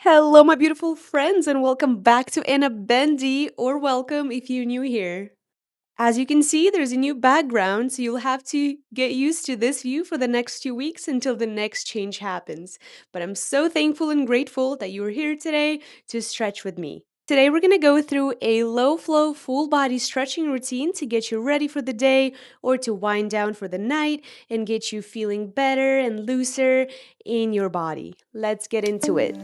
Hello, my beautiful friends, and welcome back to Anna Bendy, or welcome if you're new here. As you can see, there's a new background, so you'll have to get used to this view for the next 2 weeks until the next change happens. But I'm so thankful and grateful that you're here today to stretch with me. Today, we're going to go through a low flow, full body stretching routine to get you ready for the day or to wind down for the night and get you feeling better and looser in your body. Let's get into it.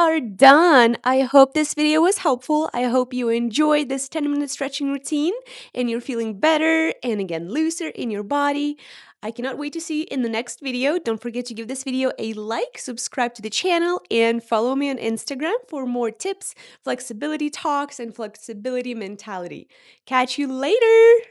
are done. I hope this video was helpful. I hope you enjoyed this 10-minute stretching routine and you're feeling better and again looser in your body. I cannot wait to see you in the next video. Don't forget to give this video a like, subscribe to the channel, and follow me on Instagram for more tips, flexibility talks, and flexibility mentality. Catch you later!